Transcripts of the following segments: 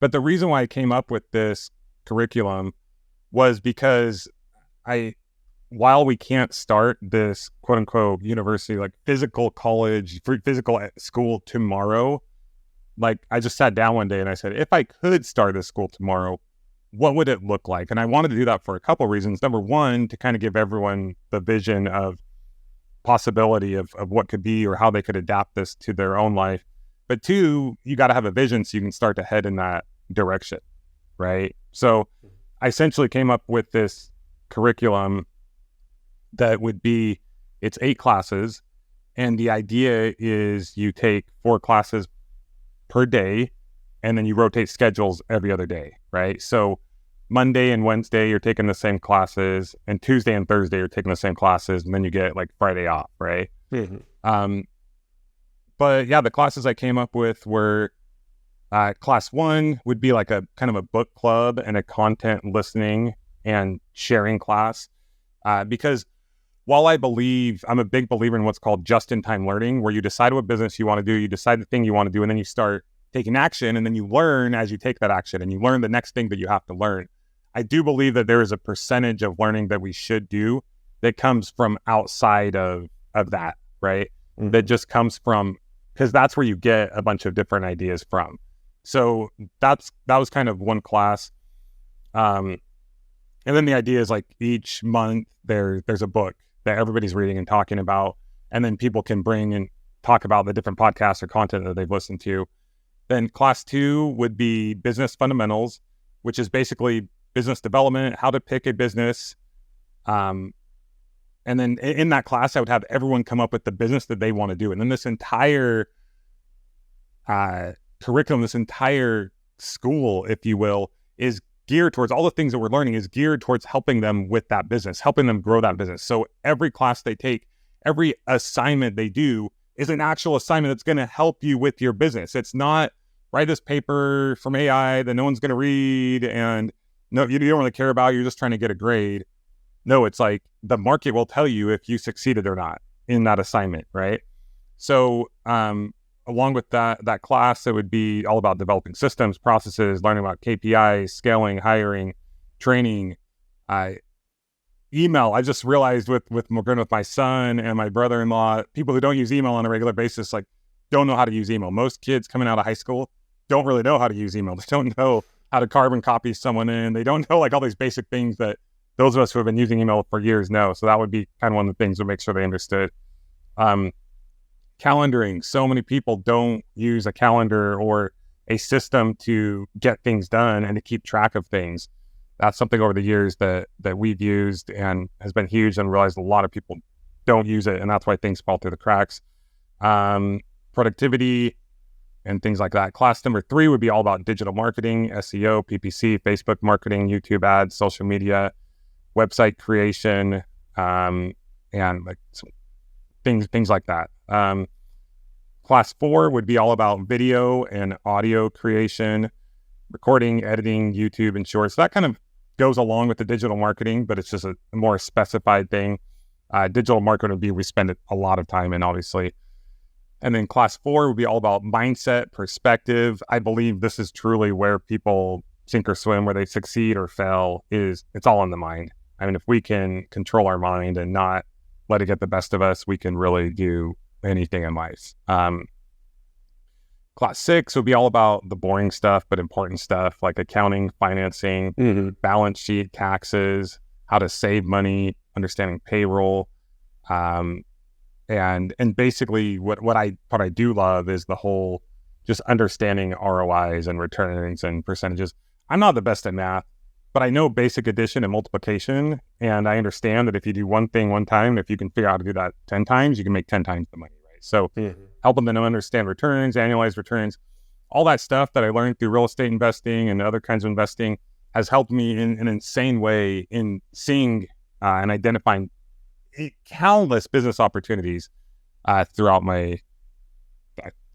But the reason why I came up with this curriculum was because while we can't start this quote unquote university, like physical college, physical school tomorrow, like I just sat down one day and I said, if I could start a school tomorrow, what would it look like? And I wanted to do that for a couple of reasons. Number one, to kind of give everyone the vision of possibility of what could be or how they could adapt this to their own life. But two, you got to have a vision so you can start to head in that direction, right? So I essentially came up with this curriculum that would be, it's 8 classes. And the idea is you take 4 classes per day, and then you rotate schedules every other day, right? So Monday and Wednesday, you're taking the same classes, and Tuesday and Thursday, you're taking the same classes, and then you get like Friday off, right? Mm-hmm. But yeah, the classes I came up with were class 1 would be like a kind of a book club and a content listening and sharing class. Because while I'm a big believer in what's called just-in-time learning, where you decide what business you want to do, you decide the thing you want to do, and then you start taking action, and then you learn as you take that action, and you learn the next thing that you have to learn. I do believe that there is a percentage of learning that we should do that comes from outside of that, right? Mm-hmm. That just comes from, because that's where you get a bunch of different ideas from. So that was kind of one class. And then the idea is like each month there's a book that everybody's reading and talking about, and then people can bring and talk about the different podcasts or content that they've listened to. Then class 2 would be business fundamentals, which is basically business development, how to pick a business. And then in that class, I would have everyone come up with the business that they want to do. And then this entire curriculum, this entire school, if you will, is geared towards, all the things that we're learning is geared towards helping them with that business, helping them grow that business. So every class they take, every assignment they do is an actual assignment that's going to help you with your business. It's not write this paper from AI that no one's going to read and no, you don't really care about, you're just trying to get a grade. No, it's like the market will tell you if you succeeded or not in that assignment, right? So along with that class, it would be all about developing systems, processes, learning about KPIs, scaling, hiring, training, email. I just realized with my son and my brother-in-law, people who don't use email on a regular basis, like don't know how to use email. Most kids coming out of high school don't really know how to use email. They don't know how to carbon copy someone in. They don't know like all these basic things that those of us who have been using email for years know. So that would be kind of one of the things to make sure they understood. Calendaring. So many people don't use a calendar or a system to get things done and to keep track of things. That's something over the years that we've used and has been huge, and realized a lot of people don't use it, and that's why things fall through the cracks. Productivity and things like that. Class number 3 would be all about digital marketing, SEO, PPC, Facebook marketing, YouTube ads, social media, website creation, and like things like that. Class 4 would be all about video and audio creation, recording, editing, YouTube, and shorts. So that kind of goes along with the digital marketing, but it's just a more specified thing. Digital marketing would be we spend a lot of time in, obviously. And then class 4 would be all about mindset, perspective. I believe this is truly where people sink or swim, where they succeed or fail, it's all in the mind. I mean, if we can control our mind and not let it get the best of us, we can really do anything in life. Class 6 would be all about the boring stuff, but important stuff like accounting, financing, balance sheet, taxes, how to save money, understanding payroll. And basically what I do love is the whole just understanding ROIs and returns and percentages. I'm not the best at math, but I know basic addition and multiplication. And I understand that if you do one thing one time, if you can figure out how to do that 10 times, you can make 10 times the money, right? So helping them understand returns, annualized returns, all that stuff that I learned through real estate investing and other kinds of investing has helped me in an insane way in seeing and identifying countless business opportunities throughout my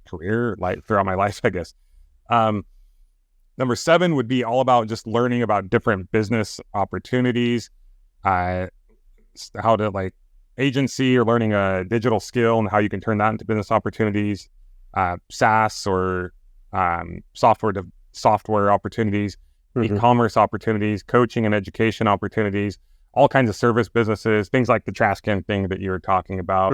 career, throughout my life, I guess. Number 7 would be all about just learning about different business opportunities, how to agency or learning a digital skill and how you can turn that into business opportunities, SaaS or software software opportunities, e-commerce opportunities, coaching and education opportunities, all kinds of service businesses, things like the trash can thing that you were talking about.